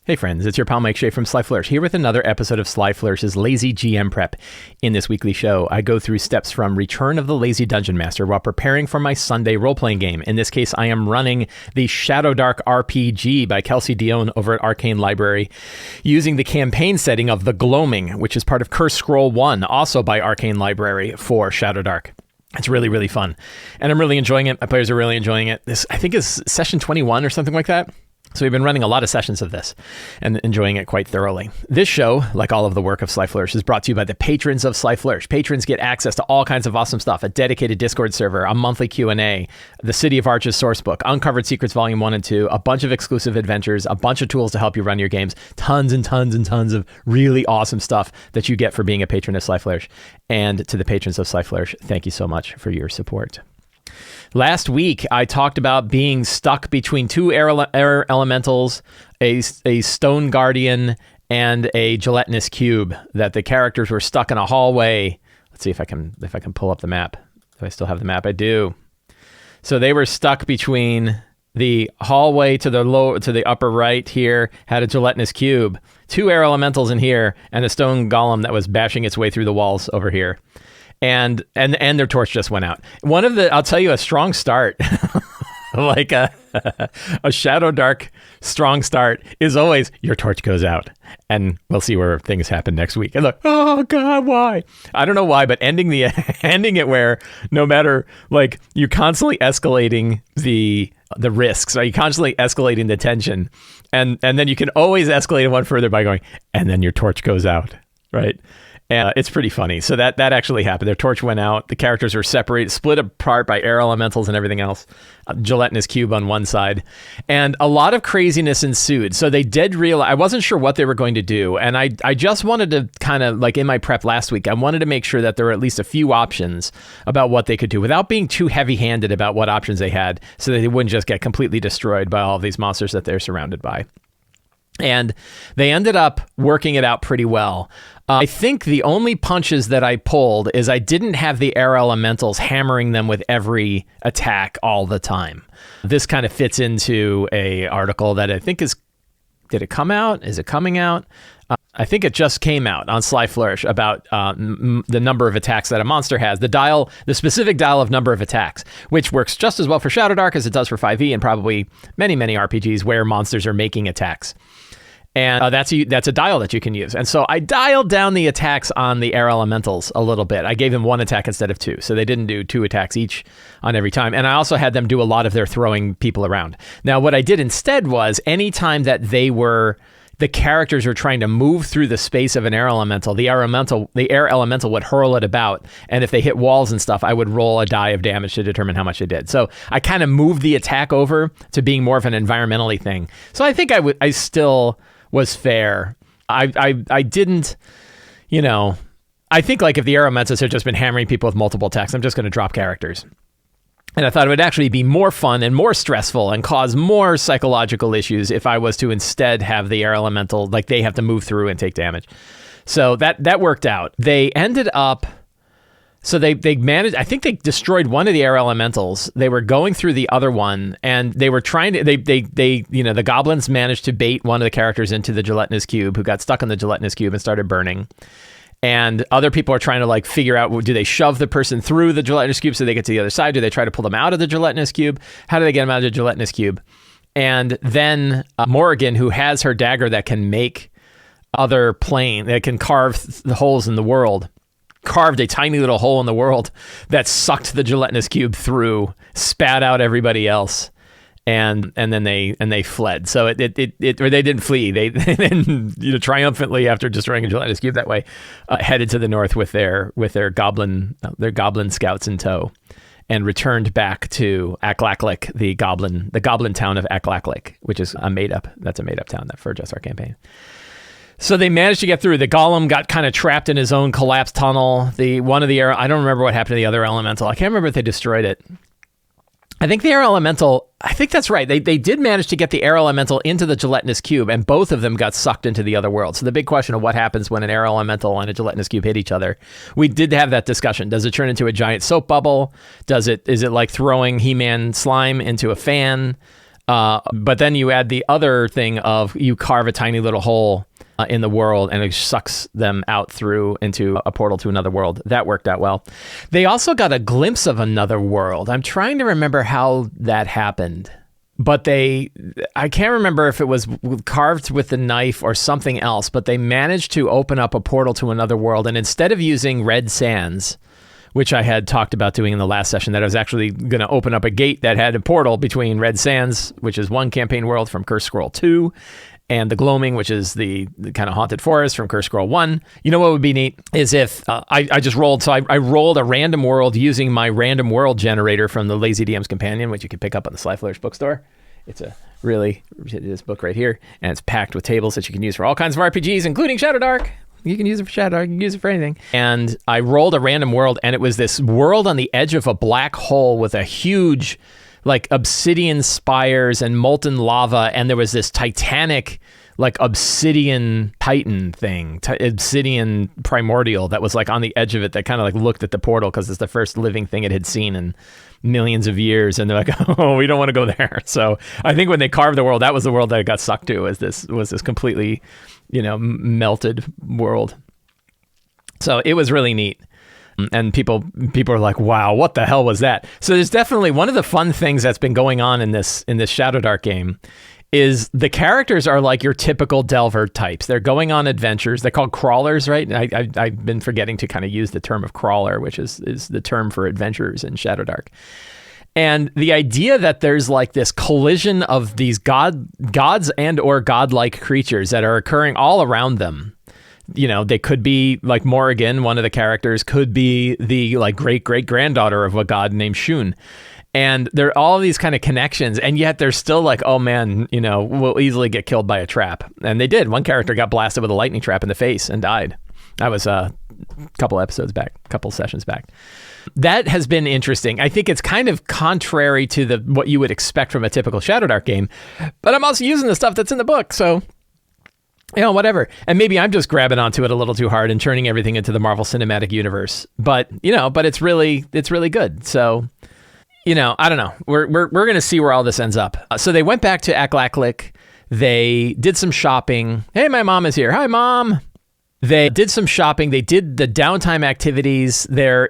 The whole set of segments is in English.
Hey friends, it's your pal Mike Shea from Sly Flourish, here with another episode of Sly Flourish's Lazy GM Prep. In this weekly show, I go through steps from Return of the Lazy Dungeon Master while preparing for my Sunday role-playing game. In this case, I am running the Shadowdark RPG by Kelsey, Dionne over at Arcane Library, using the campaign setting of the Gloaming, which is part of Curse Scroll 1, also by Arcane Library for Shadowdark. It's really, really fun, and I'm really enjoying it. My players are really enjoying it. This, I think, is session 21 or something like that. So we've been running a lot of sessions of this and enjoying it quite thoroughly. This show, like all of the work of Sly Flourish, is brought to you by the patrons of Sly Flourish. Patrons get access to all kinds of awesome stuff, a dedicated Discord server, a monthly Q&A, the City of Arches sourcebook, Uncovered Secrets Volume 1 and 2, a bunch of exclusive adventures, a bunch of tools to help you run your games, tons and tons and tons of really awesome stuff that you get for being a patron of Sly Flourish. And to the patrons of Sly Flourish, thank you so much for your support. Last week, I talked about being stuck between two air elementals, a stone guardian, and a gelatinous cube, that the characters were stuck in a hallway. Let's see if I can pull up the map. Do I still have the map? I do. So they were stuck between the hallway to the upper right here, had a gelatinous cube, two air elementals in here, and a stone golem that was bashing its way through the walls over here. And their torch just went out. I'll tell you, a strong start, like a Shadowdark strong start is always your torch goes out. And we'll see where things happen next week. And look, oh God, why? I don't know why, but ending it where no matter, like, you're constantly escalating the risks, are you constantly escalating the tension? And then you can always escalate it one further by going, and then your torch goes out, right? And it's pretty funny. So that actually happened. Their torch went out. The characters were separated, split apart by air elementals and everything else. A gelatinous cube on one side. And a lot of craziness ensued. So they did realize, I wasn't sure what they were going to do. And I just wanted to kind of, like in my prep last week, I wanted to make sure that there were at least a few options about what they could do without being too heavy-handed about what options they had, so that they wouldn't just get completely destroyed by all of these monsters that they're surrounded by. And they ended up working it out pretty well. I think the only punches that I pulled is I didn't have the air elementals hammering them with every attack all the time. This kind of fits into a article that I think did it come out? Is it coming out? I think it just came out on Sly Flourish about the number of attacks that a monster has, the specific dial of number of attacks, which works just as well for Shadowdark as it does for 5e and probably many, many RPGs where monsters are making attacks. And that's a dial that you can use. And so I dialed down the attacks on the air elementals a little bit. I gave them one attack instead of two. So they didn't do two attacks each on every time. And I also had them do a lot of their throwing people around. Now, what I did instead was anytime that the characters were trying to move through the space of an air elemental, the air elemental would hurl it about. And if they hit walls and stuff, I would roll a die of damage to determine how much it did. So I kind of moved the attack over to being more of an environmentally thing. So I think I still was fair. I didn't, I think, like, if the air elementals had just been hammering people with multiple attacks, I'm just going to drop characters. And I thought it would actually be more fun and more stressful and cause more psychological issues if I was to instead have the air elemental, like, they have to move through and take damage. So that worked out. They ended up, so they managed, I think they destroyed one of the air elementals. They were going through the other one, and they were trying to, the goblins managed to bait one of the characters into the gelatinous cube, who got stuck on the gelatinous cube and started burning. And other people are trying to, like, figure out, do they shove the person through the gelatinous cube so they get to the other side? Do they try to pull them out of the gelatinous cube? How do they get them out of the gelatinous cube? And then Morrigan, who has her dagger that can make other plane, that can carve the holes in the world, carved a tiny little hole in the world that sucked the gelatinous cube through, spat out everybody else, and then they fled. So it or they didn't flee. They then, triumphantly, after destroying a gelatinous cube that way, headed to the north with their goblin scouts in tow, and returned back to Aklaklik, the goblin town of Aklaklik, which is a made up town that for just our campaign. So they managed to get through. The golem got kind of trapped in his own collapsed tunnel. I don't remember what happened to the other elemental. I can't remember if they destroyed it. I think the air elemental, I think that's right. They did manage to get the air elemental into the gelatinous cube, and both of them got sucked into the other world. So the big question of what happens when an air elemental and a gelatinous cube hit each other, we did have that discussion. Does it turn into a giant soap bubble? Is it like throwing He-Man slime into a fan? But then you add the other thing of you carve a tiny little hole in the world and it sucks them out through into a portal to another world. That worked out well. They also got a glimpse of another world. I'm trying to remember how that happened. But I can't remember if it was carved with the knife or something else, but they managed to open up a portal to another world. And instead of using red sands, which I had talked about doing in the last session, that I was actually going to open up a gate that had a portal between Red Sands, which is one campaign world from Curse Scroll 2, and the Gloaming, which is the kind of haunted forest from Curse Scroll 1. You know what would be neat is if I just rolled. So I rolled a random world using my random world generator from the Lazy DM's Companion, which you can pick up on the Sly Flourish bookstore. It's this book right here, and it's packed with tables that you can use for all kinds of RPGs, including Shadowdark. You can use it for Shadowdark, you can use it for anything. And I rolled a random world, and it was this world on the edge of a black hole with a huge, like, obsidian spires and molten lava, and there was this titanic, like, obsidian titan thing, obsidian primordial that was, like, on the edge of it that kind of, like, looked at the portal because it's the first living thing it had seen in millions of years, and they're like, oh, we don't want to go there. So I think when they carved the world, that was the world that it got sucked to, was this completely, melted world. So it was really neat. And people are like, wow, what the hell was that? So there's definitely one of the fun things that's been going on in this Shadowdark game is the characters are like your typical Delver types. They're going on adventures. They're called crawlers, right? I've been forgetting to kind of use the term of crawler, which is the term for adventurers in Shadowdark. And the idea that there's like this collision of these gods and or godlike creatures that are occurring all around them. They could be like Morrigan, one of the characters, could be the like great-great-granddaughter of a god named Shun. And there are all these kind of connections, and yet they're still like, oh man, we'll easily get killed by a trap. And they did. One character got blasted with a lightning trap in the face and died. That was a couple sessions back. That has been interesting. I think it's kind of contrary to what you would expect from a typical Shadowdark game, but I'm also using the stuff that's in the book, so whatever. And maybe I'm just grabbing onto it a little too hard and turning everything into the Marvel Cinematic Universe. But it's really good. So, I don't know. We're going to see where all this ends up. So they went back to Aklaklik. They did some shopping. Hey, my mom is here. Hi, Mom. They did some shopping. They did the downtime activities. They're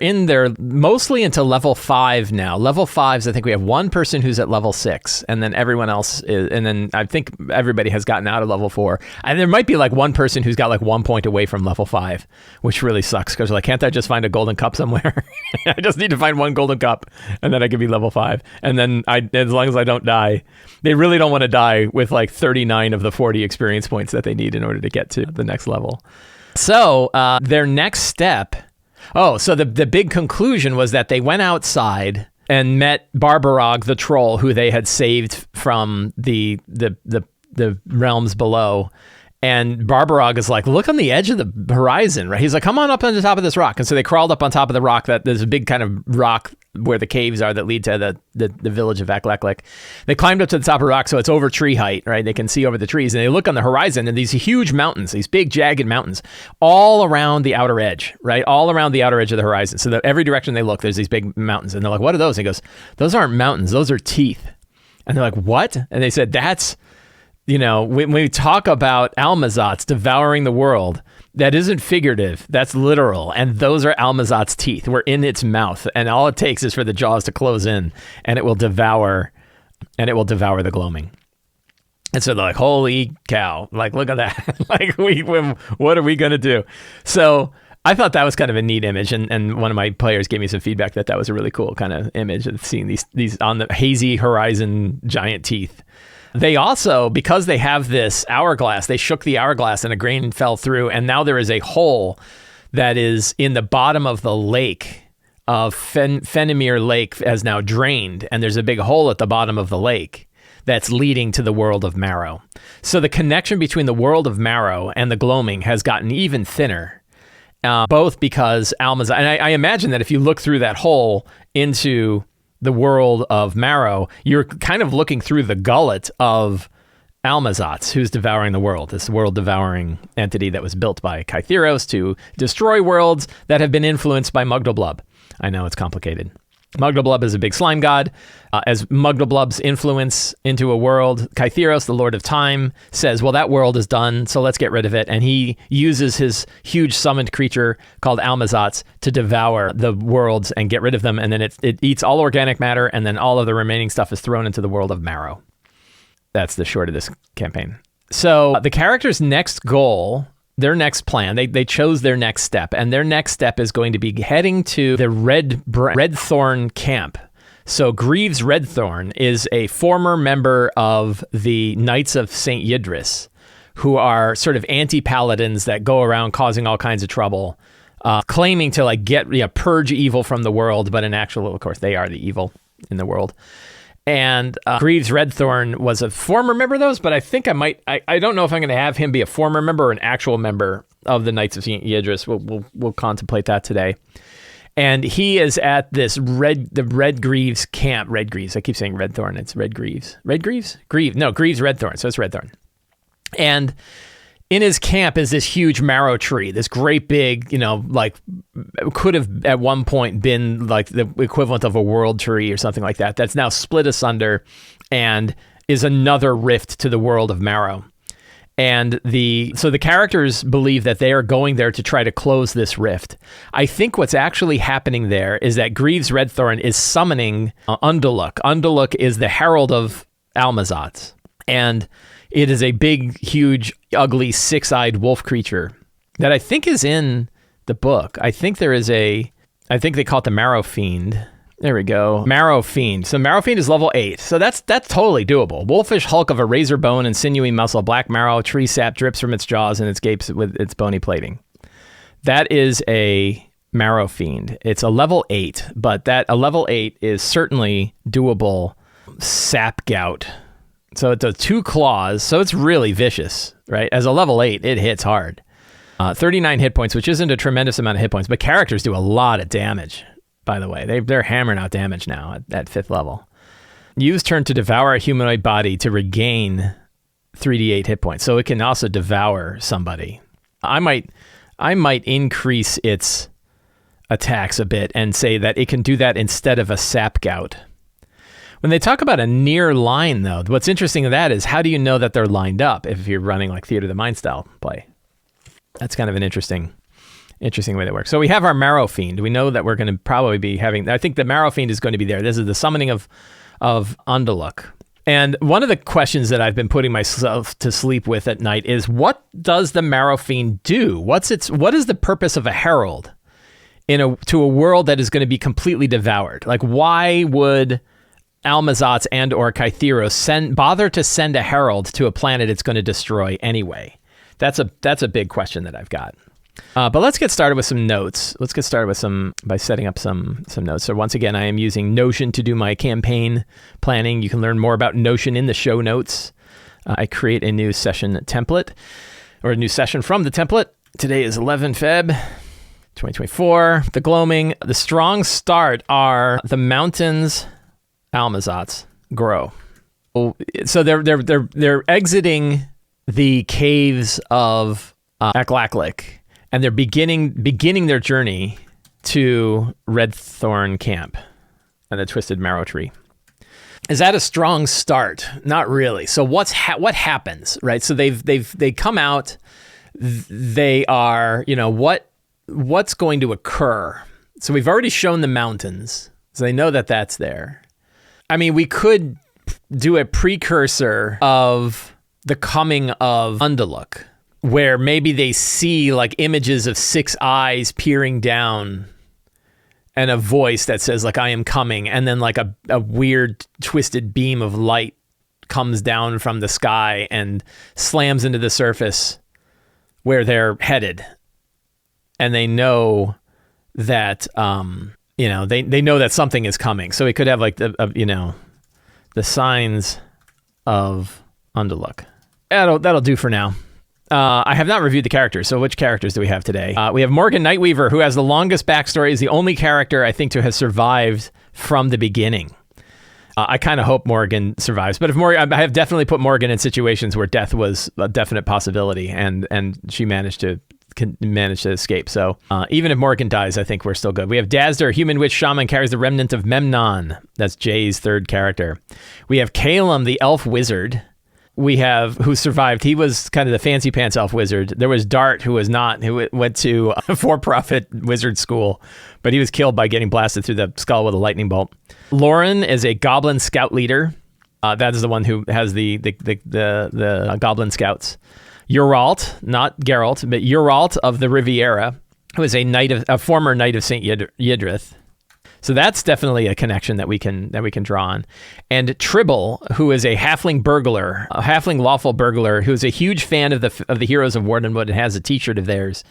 mostly into level 5 now. Level 5s, I think we have one person who's at level 6, and then everyone else is, and then I think everybody has gotten out of level 4. And there might be like one person who's got like 1 point away from level 5, which really sucks because like, can't I just find a golden cup somewhere? I just need to find one golden cup, and then I can be level 5. And then as long as I don't die, they really don't want to die with like 39 of the 40 experience points that they need in order to get to the next level. So their next step, so the big conclusion was that they went outside and met Barbarog the troll, who they had saved from the realms below. And Barbarog is like, look on the edge of the horizon, right? He's like, come on up on the top of this rock. And so they crawled up on top of the rock. That there's a big kind of rock where the caves are that lead to the village of Aklaklik. They climbed up to the top of the rock, so it's over tree height, right? They can see over the trees, and they look on the horizon, and these huge mountains, these big jagged mountains, all around the outer edge, right? All around the outer edge of the horizon. So that every direction they look, there's these big mountains, and they're like, what are those? And he goes, those aren't mountains, those are teeth. And they're like, what? And they said, that's, when we talk about Almazot's devouring the world, that isn't figurative, that's literal. And those are Almazot's teeth. We're in its mouth. And all it takes is for the jaws to close in, and it will devour the Gloaming. And so they're like, holy cow, like, look at that. Like, what are we going to do? So I thought that was kind of a neat image. And one of my players gave me some feedback that was a really cool kind of image of seeing these on the hazy horizon giant teeth. They also, because they have this hourglass, they shook the hourglass and a grain fell through, and now there is a hole that is in the bottom of the lake of Fenimir Lake has now drained, and there's a big hole at the bottom of the lake that's leading to the world of Marrow. So the connection between the world of Marrow and the Gloaming has gotten even thinner, both because Almazot, and I imagine that if you look through that hole into the world of Marrow, you're kind of looking through the gullet of Almazot's, who's devouring the world, this world-devouring entity that was built by Kytheros to destroy worlds that have been influenced by Mugdalblub. I know, it's complicated. Mugdalblub is a big slime god. As Mugdalblub's influence into a world, Kytheros, the Lord of Time, says, well, that world is done, so let's get rid of it. And he uses his huge summoned creature called Almazats to devour the worlds and get rid of them. And then it eats all organic matter, and then all of the remaining stuff is thrown into the world of Marrow. That's the short of this campaign. So the character's next goal, their next plan, they chose their next step, and their next step is going to be heading to the Redthorn camp. So Greaves Redthorn is a former member of the Knights of St. Yidris, who are sort of anti-paladins that go around causing all kinds of trouble, claiming to like purge evil from the world, but in actual, of course, they are the evil in the world. And Greaves Redthorn was a former member of those, but I think I don't know if I'm going to have him be a former member or an actual member of the Knights of St. Yidris. We'll contemplate that today. And he is at this Red Greaves camp. Red Greaves. I keep saying Redthorn. It's Red Greaves. Red Greaves? Greaves Redthorn. So it's Redthorn. And in his camp is this huge marrow tree, this great big, could have at one point been like the equivalent of a world tree or something like that. That's now split asunder and is another rift to the world of Marrow. And so the characters believe that they are going there to try to close this rift. I think what's actually happening there is that Greaves Redthorn is summoning Undaluk. Undaluk is the herald of Almazats. And it is a big, huge, ugly, six-eyed wolf creature that I think is in the book. I think they call it the Marrow Fiend. There we go. Marrow Fiend. So Marrow Fiend is level 8. So that's totally doable. Wolfish hulk of a razor bone and sinewy muscle, black marrow, tree sap drips from its jaws and its gapes with its bony plating. That is a Marrow Fiend. It's a level 8, but a level 8 is certainly doable sap gout. So it does 2 claws, so it's really vicious, right? As a level 8, it hits hard. 39 hit points, which isn't a tremendous amount of hit points, but characters do a lot of damage. By the way, they're hammering out damage now at 5th level. Use turn to devour a humanoid body to regain 3d8 hit points. So it can also devour somebody. I might increase its attacks a bit and say that it can do that instead of a sap gout. When they talk about a near line, though, what's interesting of that is how do you know that they're lined up if you're running like Theater of the Mind style play? That's kind of an interesting way that works. So we have our Marrow Fiend. We know that we're going to probably be having, I think the Marrow Fiend is going to be there. This is the summoning of Undaluk. And one of the questions that I've been putting myself to sleep with at night is, what does the Marrow Fiend do? What is the purpose of a herald to a world that is going to be completely devoured? Like, why would Almazats and or Kytheros bother to send a herald to a planet it's going to destroy anyway? That's a big question that I've got. But let's get started with some notes. Let's get started by setting up some notes. So once again, I am using Notion to do my campaign planning. You can learn more about Notion in the show notes. I create a new session template, or a new session from the template. Today is 11 Feb 2024. The Gloaming. The strong start are the mountains Almazats grow. So they're exiting the caves of Aklaklik. And they're beginning their journey to Redthorn Camp and the Twisted Marrow Tree. Is that a strong start? Not really. So what happens, right? So they come out. They are, what's going to occur? So we've already shown the mountains, so they know that that's there. I mean, we could do a precursor of the coming of Undaluk, where maybe they see like images of 6 eyes peering down and a voice that says like, I am coming. And then like a weird twisted beam of light comes down from the sky and slams into the surface where they're headed. And they know that, they know that something is coming. So it could have like the signs of Undaluk. That'll do for now. I have not reviewed the characters, so which characters do we have today? We have Morgan Nightweaver, who has the longest backstory, is the only character I think to have survived from the beginning. I kind of hope Morgan survives, but I have definitely put Morgan in situations where death was a definite possibility, and she managed to can manage to escape. So even if Morgan dies, I think we're still good. We have Dazder, human witch shaman, carries the remnant of Memnon. That's Jay's third character. We have Calum, the elf wizard. We have, who survived. He was kind of the fancy pants elf wizard. There was Dart, who was not, who went to a for-profit wizard school, but he was killed by getting blasted through the skull with a lightning bolt. Lauren is a goblin scout leader. That is the one who has the goblin scouts. Uralt, not Geralt, but Uralt of the Riviera, who is a former knight of St. Yidrith. So that's definitely a connection that we can draw on. And Tribble, who is a halfling burglar, a halfling lawful burglar, who is a huge fan of the Heroes of Wardenwood and has a t-shirt of theirs.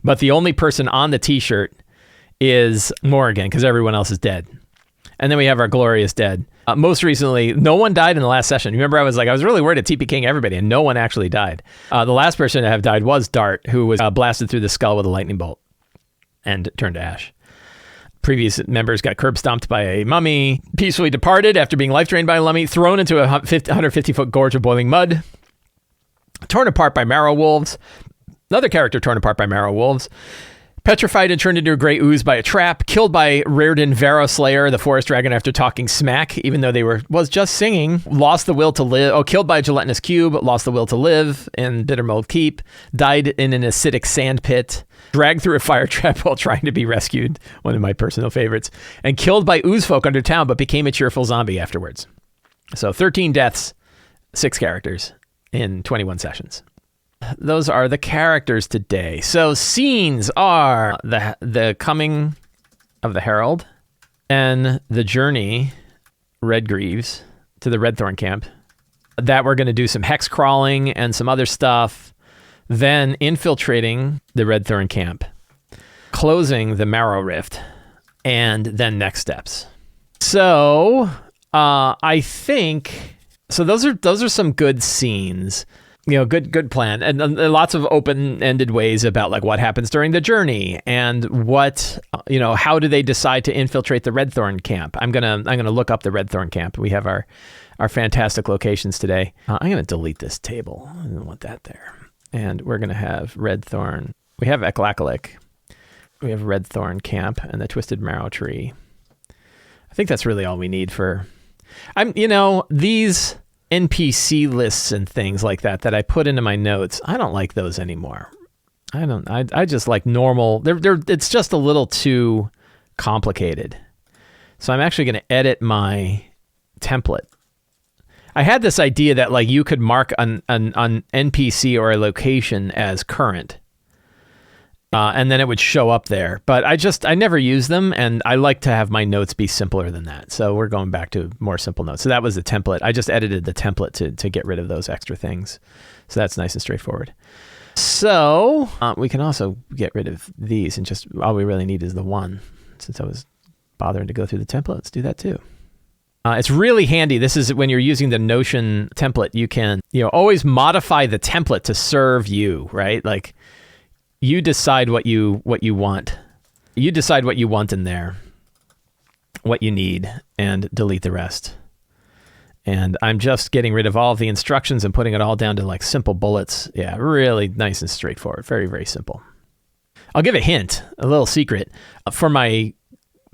But the only person on the t-shirt is Morrigan, because everyone else is dead. And then we have our glorious dead. Most recently, no one died in the last session. Remember, I was really worried at TP King everybody, and no one actually died. The last person to have died was Dart, who was blasted through the skull with a lightning bolt and turned to ash. Previous members got curb stomped by a mummy, peacefully departed after being life drained by a mummy, thrown into a 150-foot gorge of boiling mud, torn apart by marrow wolves, another character torn apart by marrow wolves, petrified and turned into a gray ooze by a trap, killed by Reardon Varroslayer, the forest dragon, after talking smack, even though they was just singing, lost the will to live, killed by a gelatinous cube, lost the will to live in Bittermold Keep, died in an acidic sand pit, dragged through a fire trap while trying to be rescued, one of my personal favorites, and killed by ooze folk under town, but became a cheerful zombie afterwards. So 13 deaths, 6 characters in 21 sessions. Those are the characters today. So scenes are the coming of the Herald and the journey, Redgreaves, to the Redthorn camp. That we're going to do some hex crawling and some other stuff. Then infiltrating the Redthorn camp, closing the Marrow Rift, and then next steps. So I think those are some good scenes. Good plan, and lots of open-ended ways about like what happens during the journey and what how do they decide to infiltrate the Redthorn camp. I'm gonna look up the Redthorn camp. We have our fantastic locations today. I'm gonna delete this table. I don't want that there. And we're gonna have Redthorn. We have Eklakalik. We have Redthorn camp and the Twisted Marrow Tree. I think that's really all we need for. These NPC lists and things like that I put into my notes, I don't like those anymore. I just like normal. It's just a little too complicated. So I'm actually going to edit my template. I had this idea that like you could mark an NPC or a location as current. And then it would show up there. But I never use them, and I like to have my notes be simpler than that. So we're going back to more simple notes. So that was the template. I just edited the template to get rid of those extra things. So that's nice and straightforward. So we can also get rid of these, and just all we really need is the one. Since I was bothering to go through the template, let's do that too. It's really handy. This is when you're using the Notion template, you can always modify the template to serve you, right? Like, you decide what you want. You decide what you want in there, what you need, and delete the rest. And I'm just getting rid of all of the instructions and putting it all down to like simple bullets. Yeah, really nice and straightforward. Very, very simple. I'll give a hint, a little secret. For my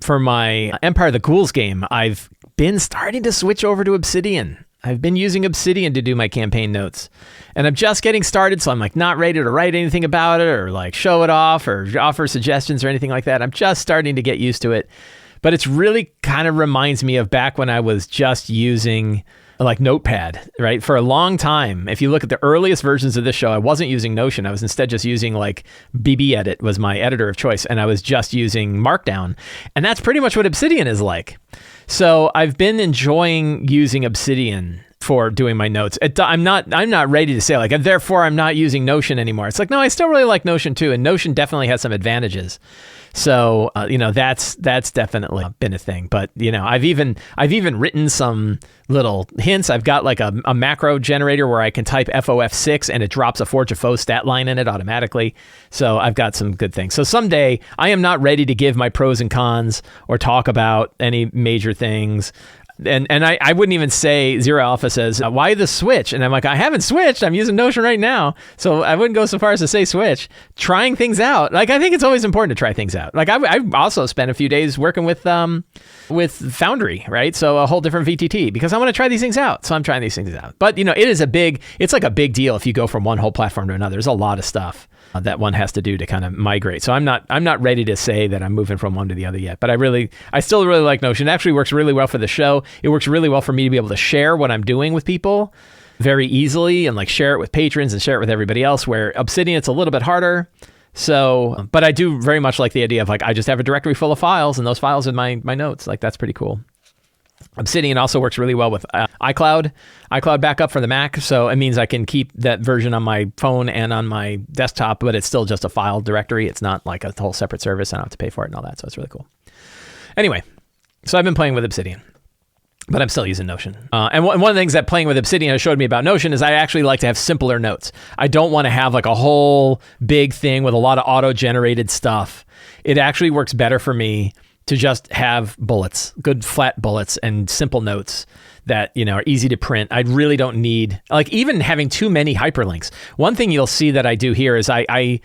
Empire of the Ghouls game, I've been starting to switch over to Obsidian. I've been using Obsidian to do my campaign notes, and I'm just getting started, so I'm like not ready to write anything about it or like show it off or offer suggestions or anything like that. I'm just starting to get used to it, but it's really kind of reminds me of back when I was just using like Notepad, right? For a long time, if you look at the earliest versions of this show, I wasn't using Notion. I was instead just using like BB Edit was my editor of choice, and I was just using Markdown, and that's pretty much what Obsidian is like. So I've been enjoying using Obsidian for doing my notes. I'm not ready to say like, and therefore I'm not using Notion anymore. It's like, no, I still really like Notion too. And Notion definitely has some advantages. So, that's definitely been a thing. But, I've even written some little hints. I've got like a macro generator where I can type FOF6 and it drops a Forge of Foe stat line in it automatically. So I've got some good things. So someday I am not ready to give my pros and cons or talk about any major things. And I wouldn't even say Zero Alpha says, why the switch? And I'm like, I haven't switched. I'm using Notion right now. So I wouldn't go so far as to say switch. Trying things out. Like, I think it's always important to try things out. Like, I also spent a few days working with Foundry, right? So a whole different VTT, because I want to try these things out. So I'm trying these things out. But, it's like a big deal if you go from one whole platform to another. There's a lot of stuff that one has to do to kind of migrate. So I'm not ready to say that I'm moving from one to the other yet, but I still really like Notion. It actually works really well for the show. It works really well for me to be able to share what I'm doing with people very easily and like share it with patrons and share it with everybody else, where Obsidian, it's a little bit harder. So, but I do very much like the idea of like, I just have a directory full of files and those files are my notes. Like, that's pretty cool. Obsidian also works really well with iCloud backup for the Mac. So it means I can keep that version on my phone and on my desktop, but it's still just a file directory. It's not like a whole separate service. I don't have to pay for it and all that. So it's really cool. Anyway, so I've been playing with Obsidian, but I'm still using Notion. And one of the things that playing with Obsidian has showed me about Notion is I actually like to have simpler notes. I don't want to have like a whole big thing with a lot of auto-generated stuff. It actually works better for me to just have bullets, good flat bullets and simple notes that, are easy to print. I really don't need, like, even having too many hyperlinks. One thing you'll see that I do here is I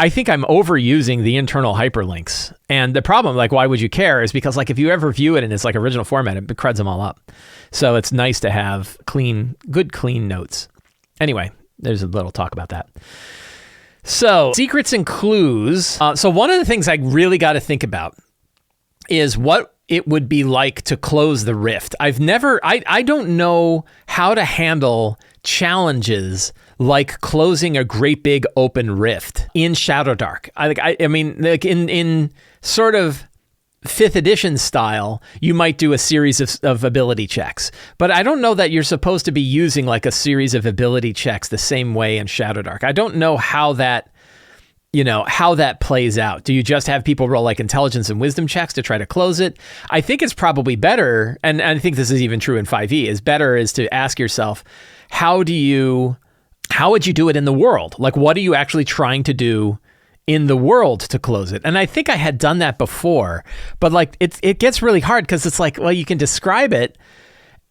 think I'm overusing the internal hyperlinks. And the problem, like, why would you care, is because, like, if you ever view it in its like original format, it crudds them all up. So it's nice to have good clean notes. Anyway, there's a little talk about that. So secrets and clues. So one of the things I really got to think about is what it would be like to close the rift. I don't know how to handle challenges like closing a great big open rift in Shadowdark. I mean, like in sort of 5th edition style, you might do a series of ability checks, but I don't know that you're supposed to be using like a series of ability checks the same way in Shadowdark. I don't know how that plays out. Do you just have people roll like intelligence and wisdom checks to try to close it? I think it's probably better, and I think this is even true in 5e, is to ask yourself, how would you do it in the world? Like, what are you actually trying to do in the world to close it? And I think I had done that before, but like it gets really hard because it's like, well, you can describe it,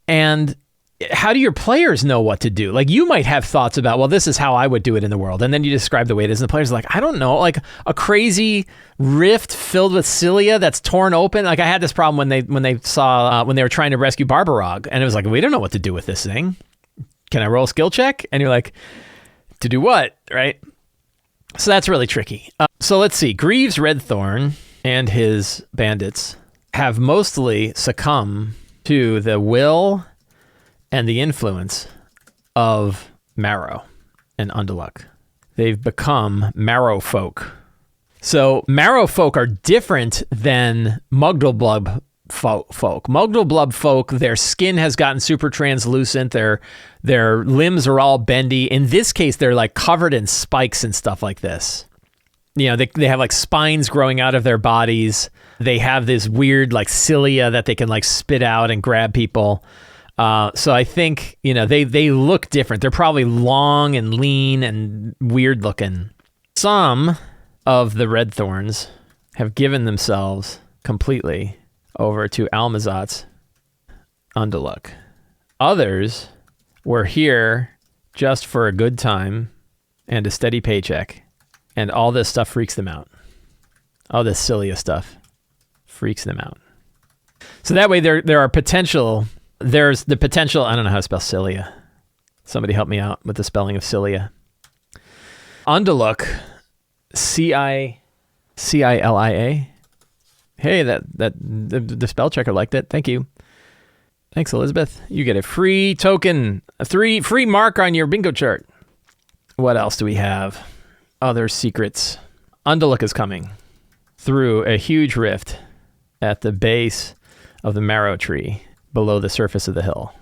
and how do your players know what to do? Like, you might have thoughts about, well, this is how I would do it in the world. And then you describe the way it is. And the players are like, I don't know, like a crazy rift filled with cilia that's torn open. Like, I had this problem when they were trying to rescue Barbarog. And it was like, we don't know what to do with this thing. Can I roll a skill check? And you're like, to do what? Right? So that's really tricky. So let's see. Greaves Redthorn and his bandits have mostly succumbed to the will and the influence of Marrow and Unduluk. They've become Marrow folk. So Marrow folk are different than Mugdalblub folk. Mugdalblub folk, their skin has gotten super translucent. Their limbs are all bendy. In this case, they're like covered in spikes and stuff like this. They have like spines growing out of their bodies. They have this weird like cilia that they can like spit out and grab people. So I think, they look different. They're probably long and lean and weird looking. Some of the Redthorns have given themselves completely over to Almazat's Unduluk. Others were here just for a good time and a steady paycheck, and all this stuff freaks them out. All this cilia stuff freaks them out. So that way there's the potential, I don't know how to spell cilia. Somebody help me out with the spelling of cilia. Unduluk, Cilia. Hey, the spell checker liked it. Thank you. Thanks, Elizabeth. You get a free token, a free mark on your bingo chart. What else do we have? Other secrets. Unduluk is coming through a huge rift at the base of the Marrow tree below the surface of the hill.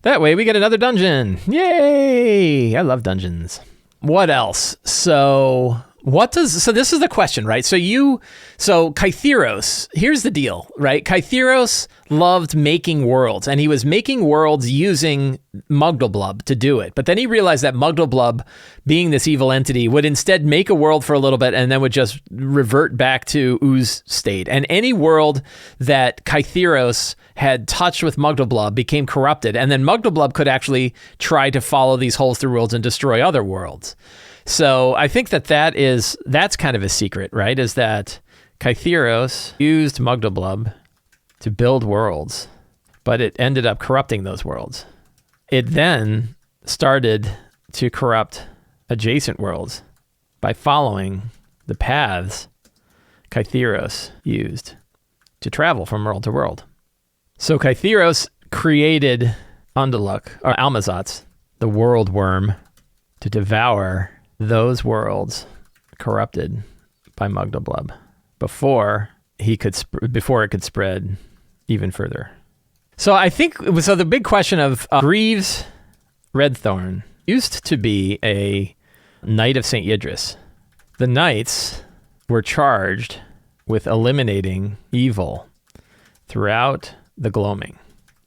That way we get another dungeon. Yay! I love dungeons. What else? So this is the question, right? So Kytheros, here's the deal, right? Kytheros loved making worlds, and he was making worlds using Mugdalblub to do it. But then he realized that Mugdalblub, being this evil entity, would instead make a world for a little bit and then would just revert back to ooze state. And any world that Kytheros had touched with Mugdalblub became corrupted, and then Mugdalblub could actually try to follow these holes through worlds and destroy other worlds. So I think that's kind of a secret, right? Is that Kytheros used Mugdalblub to build worlds, but it ended up corrupting those worlds. It then started to corrupt adjacent worlds by following the paths Kytheros used to travel from world to world. So Kytheros created Undaluk, or Almazats, the world worm, to devour those worlds corrupted by Mugdalblub before it could spread even further. So I think the big question of Greaves Redthorn used to be a knight of St. Yidris. The knights were charged with eliminating evil throughout the Gloaming.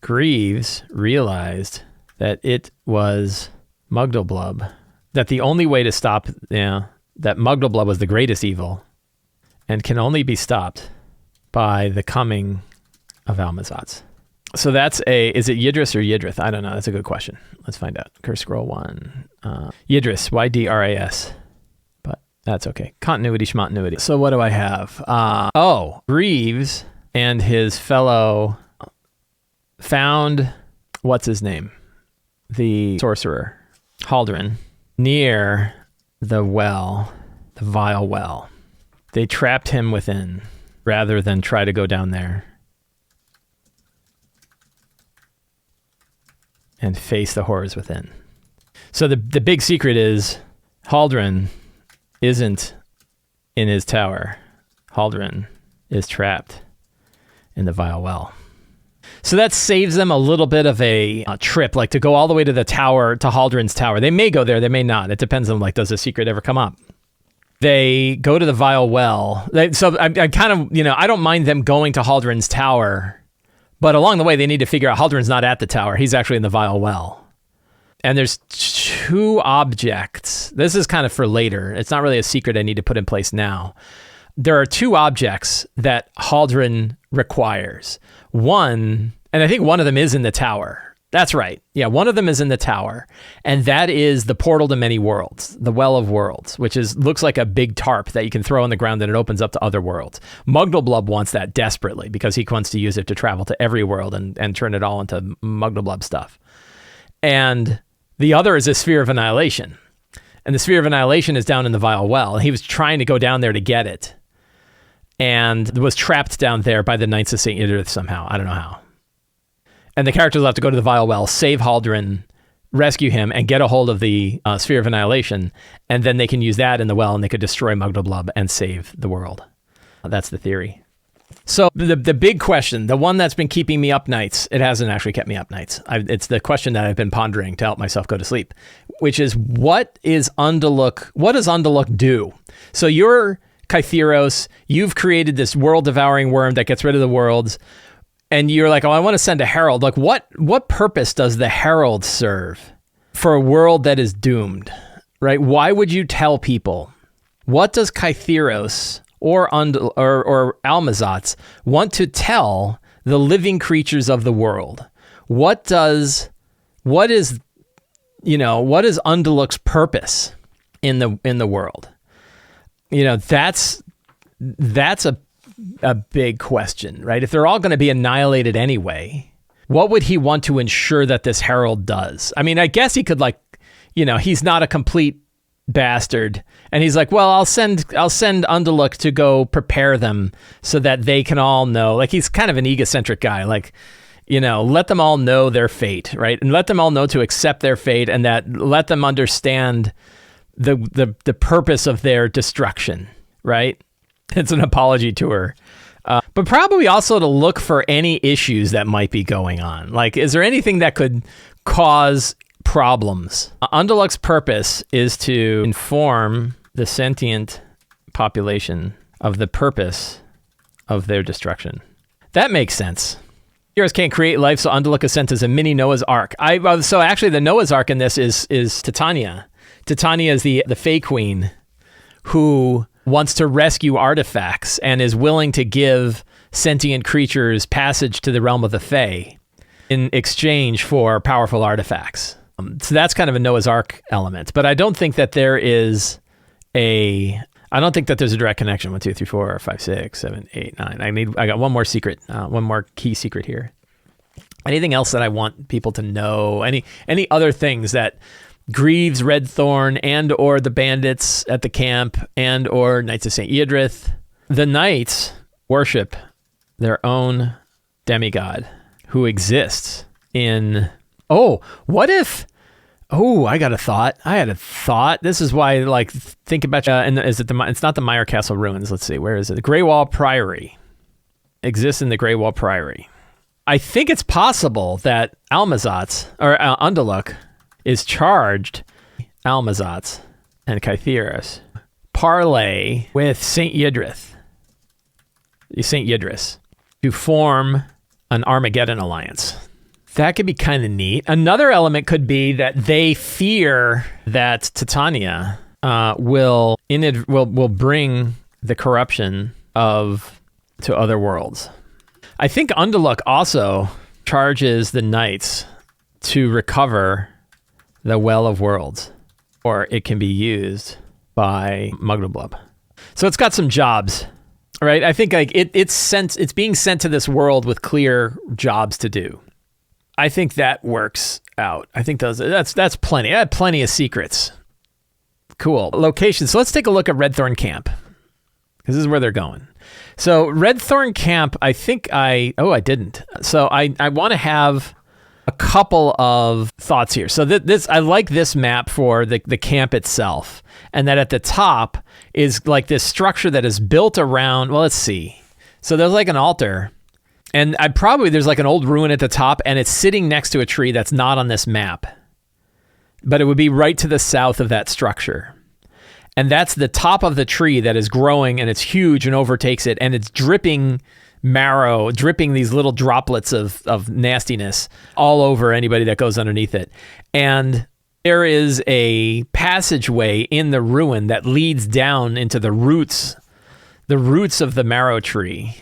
Greaves realized that it was Mugdalblub, that the only way to stop, that Mugdalblub was the greatest evil and can only be stopped by the coming of Almazats. So is it Yidris or Yidrith? I don't know. That's a good question. Let's find out. Curse scroll 1. Yidris, Ydras. But that's okay. Continuity, schmontinuity. So what do I have? Greaves and his fellow found, what's his name? The sorcerer, Haldren, near the well, the vile well. They trapped him within rather than try to go down there and face the horrors within. So the big secret is Haldren isn't in his tower. Haldren is trapped in the vile well. So that saves them a little bit of a trip, like to go all the way to the tower, to Haldren's tower. They may go there, they may not. It depends on, does the secret ever come up? They go to the vile well. So I kind of, I don't mind them going to Haldren's tower, but along the way, they need to figure out Haldren's not at the tower. He's actually in the vile well. And there's 2 objects. This is kind of for later. It's not really a secret I need to put in place now. There are 2 objects that Haldren requires. One, and I think one of them is in the tower. That's right. Yeah, one of them is in the tower, and that is the portal to many worlds, the Well of Worlds, which looks like a big tarp that you can throw on the ground and it opens up to other worlds. Mugdalblub wants that desperately because he wants to use it to travel to every world and turn it all into Mugdalblub stuff. And the other is a Sphere of Annihilation, and the Sphere of Annihilation is down in the vile well. He was trying to go down there to get it, and was trapped down there by the Knights of St. Yidrith somehow. I don't know how. And the characters will have to go to the vile well, save Haldren, rescue him, and get a hold of the Sphere of Annihilation, and then they can use that in the well, and they could destroy Mugdalblub and save the world. That's the theory. So the big question, the one that's been keeping me up nights, it hasn't actually kept me up nights. It's the question that I've been pondering to help myself go to sleep, which is, what does Undaluk do? So you're Kytheros, you've created this world-devouring worm that gets rid of the worlds, and you're like, I want to send a herald. Like, what purpose does the herald serve for a world that is doomed, right? Why would you tell people? What does Kytheros or Almazats want to tell the living creatures of the world? What is Undaluk's purpose in the world? That's a big question, right? If they're all going to be annihilated anyway, what would he want to ensure that this herald does? I mean, I guess he could, he's not a complete bastard, and he's like, well, I'll send Undaluk to go prepare them so that they can all know. Like, he's kind of an egocentric guy. Like, let them all know their fate, right? And let them all know to accept their fate, and that let them understand the purpose of their destruction, right? It's an apology tour. But probably also to look for any issues that might be going on. Like, is there anything that could cause problems? Undaluk's purpose is to inform the sentient population of the purpose of their destruction. That makes sense. Heroes can't create life, so Undelook is sent as a mini Noah's Ark. So actually, the Noah's Ark in this is Titania. Titania is the Fae Queen who wants to rescue artifacts and is willing to give sentient creatures passage to the realm of the Fae in exchange for powerful artifacts. So that's kind of a Noah's Ark element. But I don't think that there's a direct connection. 1, 2, 3, 4, 5, 6, 7, 8, 9. I got one more secret, one more key secret here. Anything else that I want people to know? Any other things that Greaves, Redthorn, and or the bandits at the camp, and or Knights of St. Eadrith? The knights worship their own demigod who exists in... what if... I got a thought. I had a thought. This is why, think about... it's not the Meyer Castle ruins. Let's see. Where is it? The Greywall Priory. Exists in the Greywall Priory. I think it's possible that Almazat's, or Undelook, is charged Almazat's and Kytheris parlay with St. Yidrith to form an Armageddon alliance. That could be kind of neat. Another element could be that they fear that Titania will bring the corruption to other worlds. I think Undelook also charges the knights to recover the Well of Worlds, or it can be used by Mugglblub. So it's got some jobs, right? I think it's being sent to this world with clear jobs to do. I think that works out. I think that's plenty. I had plenty of secrets. Cool. Location. So let's take a look at Redthorn Camp, because this is where they're going. So Redthorn Camp, I think I didn't. So I want to have a couple of thoughts here. So I like this map for the camp itself, and that at the top is like this structure that is built around, well, let's see. So there's like an altar, and there's like an old ruin at the top, and it's sitting next to a tree that's not on this map, but it would be right to the south of that structure. And that's the top of the tree that is growing, and it's huge and overtakes it, and it's dripping marrow, dripping these little droplets of nastiness all over anybody that goes underneath it. And there is a passageway in the ruin that leads down into the roots of the marrow tree.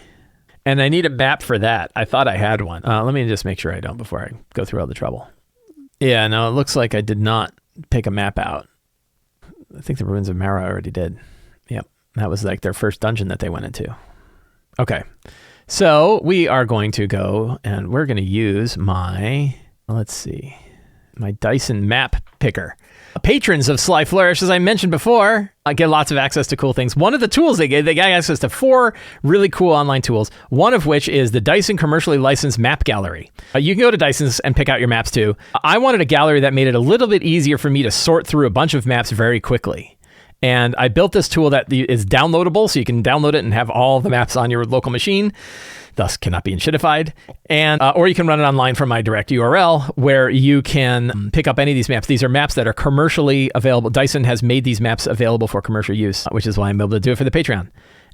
And I need a map for that. I thought I had one. Let me just make sure I don't before I go through all the trouble. Yeah, no, it looks like I did not pick a map out. I think the Ruins of Marrow I already did. Yep. That was like their first dungeon that they went into. Okay. So we are going to go and we're going to use my Dyson map picker. Patrons of Sly Flourish, as I mentioned before, get lots of access to cool things. One of the tools they get access to 4 really cool online tools, one of which is the Dyson commercially licensed map gallery. You can go to Dyson's and pick out your maps too. I wanted a gallery that made it a little bit easier for me to sort through a bunch of maps very quickly. And I built this tool that is downloadable, so you can download it and have all the maps on your local machine, thus cannot be enshittified. And or you can run it online from my direct URL, where you can pick up any of these maps. These are maps that are commercially available. Dyson has made these maps available for commercial use, which is why I'm able to do it for the Patreon.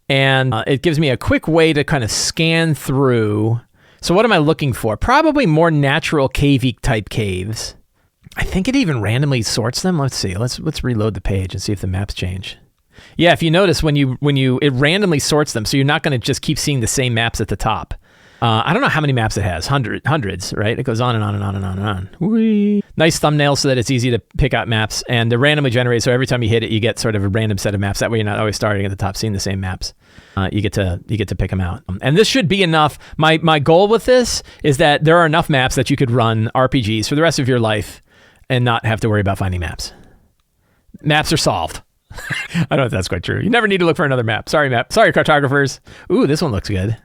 And it gives me a quick way to kind of scan through. So what am I looking for? Probably more natural cavey type caves. I think it even randomly sorts them. Let's see. Let's reload the page and see if the maps change. Yeah, if you notice it randomly sorts them, so you're not going to just keep seeing the same maps at the top. I don't know how many maps it has. Hundreds, right? It goes on and on and on and on and on. Whee! Nice thumbnail so that it's easy to pick out maps, and they're randomly generated. So every time you hit it, you get sort of a random set of maps. That way, you're not always starting at the top, seeing the same maps. You get to pick them out, and this should be enough. My goal with this is that there are enough maps that you could run RPGs for the rest of your life and not have to worry about finding maps. Maps are solved. I don't know if that's quite true. You never need to look for another map. Sorry, cartographers. Ooh, this one looks good.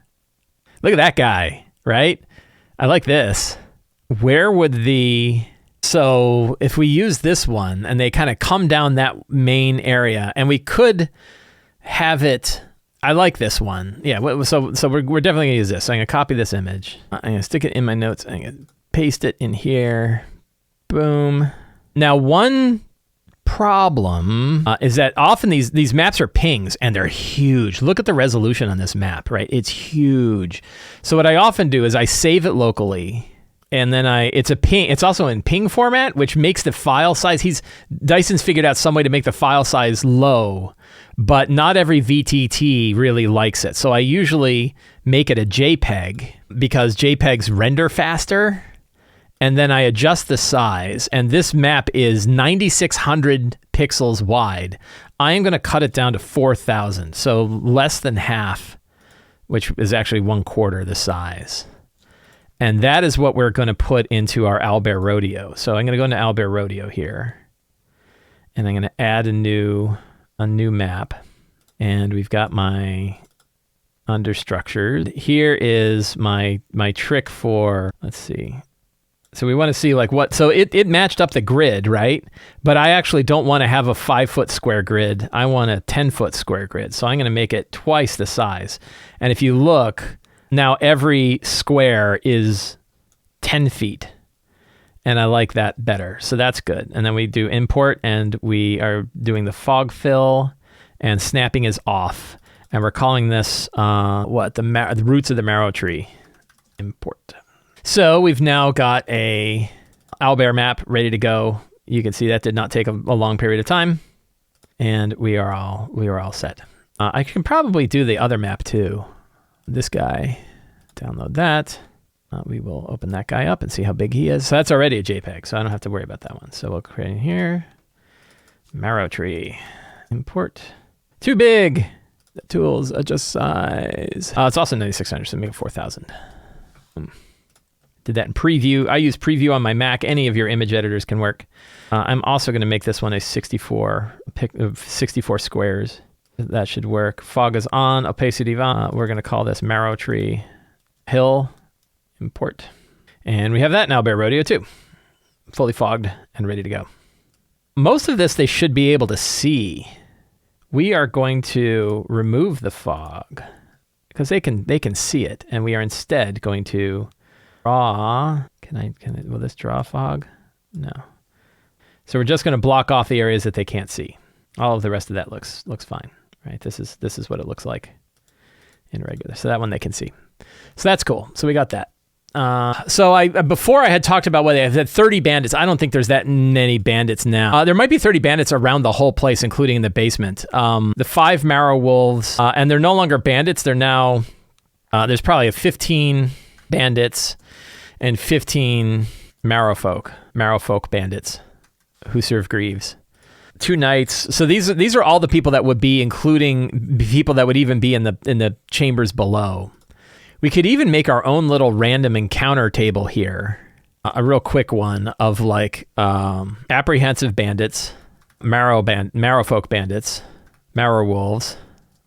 Look at that guy, right? I like this. So if we use this one and they kind of come down that main area, and we could have it, I like this one. Yeah, so we're definitely gonna use this. So I'm gonna copy this image. I'm gonna stick it in my notes. I'm gonna paste it in here. Boom. Now, one problem is that often these maps are pings and they're huge. Look at the resolution on this map, right? It's huge. So what I often do is I save it locally, and then it's a ping. It's also in ping format, which makes the file size. Dyson's figured out some way to make the file size low, but not every VTT really likes it. So I usually make it a JPEG because JPEGs render faster. And then I adjust the size, and this map is 9,600 pixels wide. I am going to cut it down to 4,000, so less than half, which is actually 1/4 the size. And that is what we're going to put into our Owlbear Rodeo. So I'm going to go into Owlbear Rodeo here, and I'm going to add a new map. And we've got my understructured. Here is my trick for, let's see. So we want to see like what, so it matched up the grid, right? But I actually don't want to have a 5-foot square grid. I want a 10-foot square grid. So I'm going to make it twice the size. And if you look, now every square is 10 feet. And I like that better. So that's good. And then we do import, and we are doing the fog fill, and snapping is off. And we're calling this, the roots of the Marrow tree. Import. So we've now got a Owlbear map ready to go. You can see that did not take a long period of time, and we are all set. I can probably do the other map too. This guy, download that. We will open that guy up and see how big he is. So that's already a JPEG, so I don't have to worry about that one. So we'll create in here, Marrow tree, import. Too big. The tools adjust size. It's also 9,600, so make it 4,000. Did that in preview. I use preview on my Mac. Any of your image editors can work. I'm also going to make this one a 64 squares. That should work. Fog is on. Opacity on. We're going to call this Marrow tree hill. Import. And we have that now, Owlbear Rodeo too. Fully fogged and ready to go. Most of this they should be able to see. We are going to remove the fog because they can see it, and we are instead going to draw. Will this draw fog? No. So we're just going to block off the areas that they can't see. All of the rest of that looks fine, right? This is what it looks like in regular. So that one they can see. So that's cool. So we got that. So before I had talked about whether I had 30 bandits. I don't think there's that many bandits now. There might be 30 bandits around the whole place, including in the basement. The 5 Marrow wolves, and they're no longer bandits. They're now, there's probably 15 bandits and 15 Marrow folk bandits who serve Greaves. 2 knights. So these are all the people that would be, including people that would even be in the chambers below. We could even make our own little random encounter table here. A real quick one of like apprehensive bandits, Marrow folk bandits, Marrow wolves,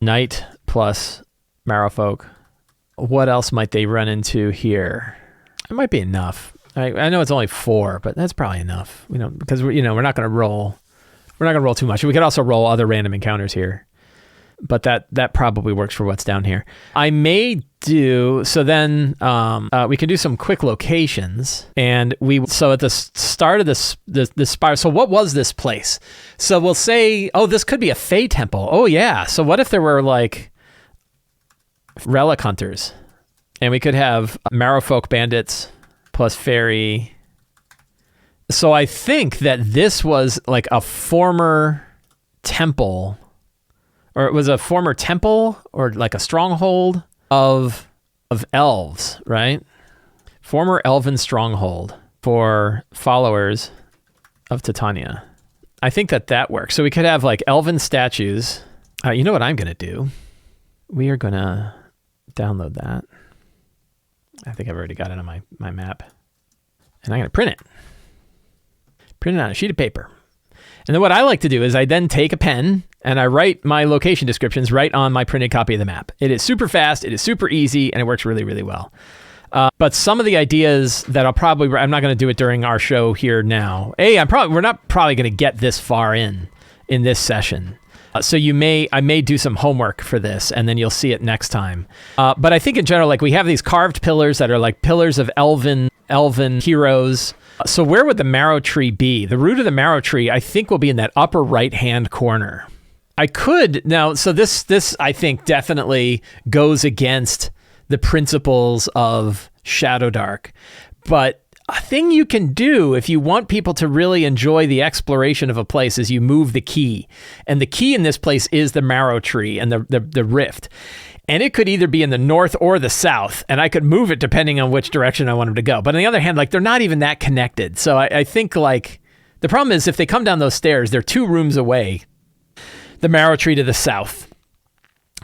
knight plus Marrow folk. What else might they run into here? It might be enough. I know it's only 4, but that's probably enough. Because we're not going to roll. We're not going to roll too much. We could also roll other random encounters here. But that probably works for what's down here. I may do, so then we can do some quick locations. And so at the start of this spiral, so what was this place? So we'll say, this could be a Fae temple. Oh yeah. So what if there were like relic hunters? And we could have Marrow folk bandits plus fairy. So I think that this was like a former temple, or it was a former temple or like a stronghold of elves, right? Former elven stronghold for followers of Titania. I think that works. So we could have like elven statues. You know what I'm going to do? We are going to download that. I think I've already got it on my map. And I'm going to print it. Print it on a sheet of paper. And then what I like to do is I then take a pen and I write my location descriptions right on my printed copy of the map. It is super fast, it is super easy, and it works really, really well. But some of the ideas that I'm not going to do it during our show here now. We're not probably going to get this far in this session. So I may do some homework for this, and then you'll see it next time. But I think in general, like we have these carved pillars that are like pillars of elven heroes So where would the Marrow tree be? The root of the Marrow tree, I think, will be in that upper right-hand corner. I could now. So this I think definitely goes against the principles of Shadowdark, but a thing you can do if you want people to really enjoy the exploration of a place is you move the key, and the key in this place is the Marrow tree and the rift, and it could either be in the north or the south, and I could move it depending on which direction I want them to go. But on the other hand, like they're not even that connected, so I think like the problem is if they come down those stairs, they're 2 rooms away. The Marrow tree to the south.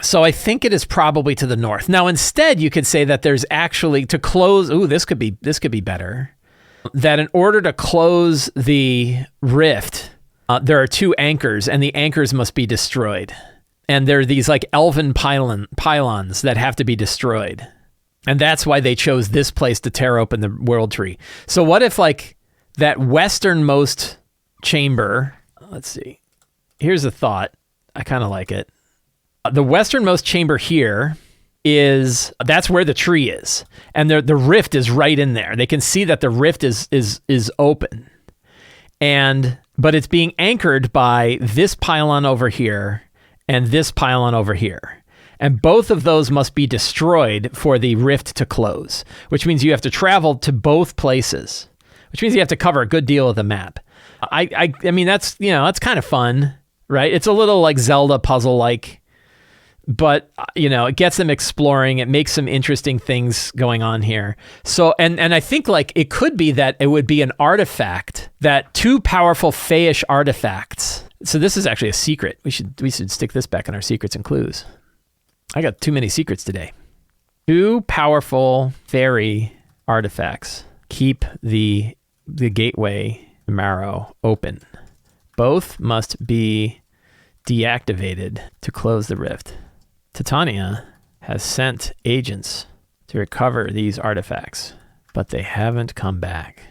So I think it is probably to the north. Now, instead, you could say that there's actually to close. Ooh, this could be better. That in order to close the rift, there are 2 anchors, and the anchors must be destroyed. And there are these like elven pylons that have to be destroyed. And that's why they chose this place to tear open the world tree. So what if like that westernmost chamber? Let's see. Here's a thought. I kind of like it. The westernmost chamber here that's where the tree is. And the rift is right in there. They can see that the rift is open. But it's being anchored by this pylon over here and this pylon over here. And both of those must be destroyed for the rift to close, which means you have to travel to both places, which means you have to cover a good deal of the map. I mean, that's kind of fun. Right? It's a little like Zelda puzzle-like, but, it gets them exploring. It makes some interesting things going on here. So, and I think like it could be that it would be an artifact, that 2 powerful Fayish artifacts. So this is actually a secret. We should stick this back in our secrets and clues. I got too many secrets today. 2 powerful fairy artifacts keep the gateway Marrow open. Both must be deactivated to close the rift. Titania has sent agents to recover these artifacts, but they haven't come back.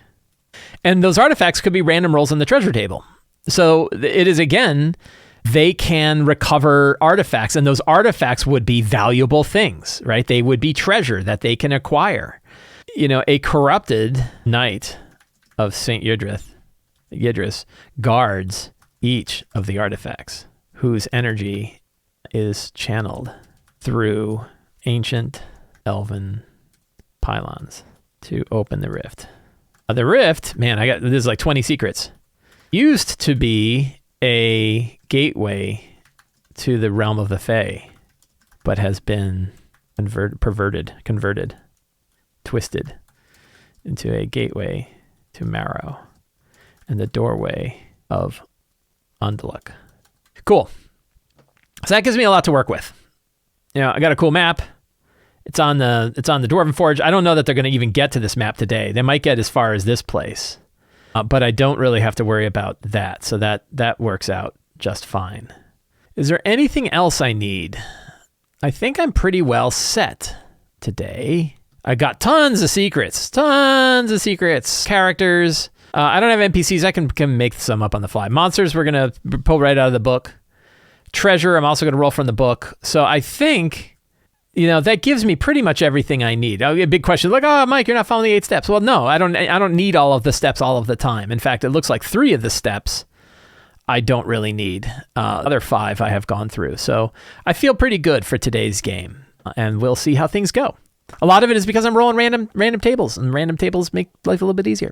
And those artifacts could be random rolls on the treasure table. So it is, again, they can recover artifacts, and those artifacts would be valuable things, right? They would be treasure that they can acquire. A corrupted knight of St. Yidris guards each of the artifacts, whose energy is channeled through ancient elven pylons to open the rift. The rift, man, there's like 20 secrets. Used to be a gateway to the realm of the Fae, but has been converted, twisted into a gateway to Marrow and the doorway of Unduluk. Cool. So that gives me a lot to work with. I got a cool map. It's on the Dwarven Forge. I don't know that they're going to even get to this map today. They might get as far as this place, but I don't really have to worry about that. So that works out just fine. Is there anything else I need? I think I'm pretty well set today. I got tons of secrets. Characters. I don't have NPCs. I can make some up on the fly. Monsters, we're going to pull right out of the book. Treasure, I'm also going to roll from the book. So I think, that gives me pretty much everything I need. A big question, like, oh, Mike, you're not following the 8 steps. Well, no, I don't need all of the steps all of the time. In fact, it looks like 3 of the steps I don't really need. Other 5 I have gone through. So I feel pretty good for today's game, and we'll see how things go. A lot of it is because I'm rolling random tables, and random tables make life a little bit easier.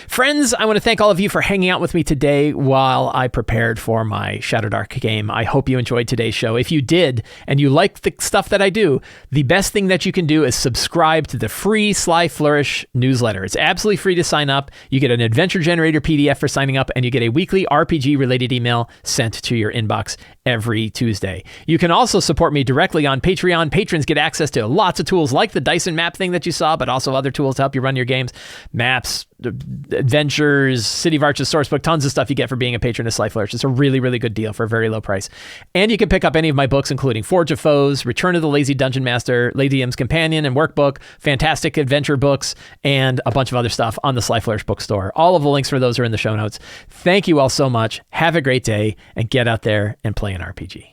Friends, I want to thank all of you for hanging out with me today while I prepared for my Shadowdark game. I hope you enjoyed today's show. If you did, and you like the stuff that I do, the best thing that you can do is subscribe to the free Sly Flourish newsletter. It's absolutely free to sign up. You get an adventure generator PDF for signing up, and you get a weekly RPG-related email sent to your inbox every Tuesday. You can also support me directly on Patreon. Patrons get access to lots of tools like the Dyson map thing that you saw, but also other tools to help you run your games. Maps, adventures, City of Arches sourcebook, tons of stuff you get for being a patron of Sly Flourish. It's a really, really good deal for a very low price. And you can pick up any of my books, including Forge of Foes, Return of the Lazy Dungeon Master, Lady M's Companion and Workbook, fantastic adventure books, and a bunch of other stuff on the Sly Flourish bookstore. All of the links for those are in the show notes. Thank you all so much. Have a great day, and get out there and play an RPG.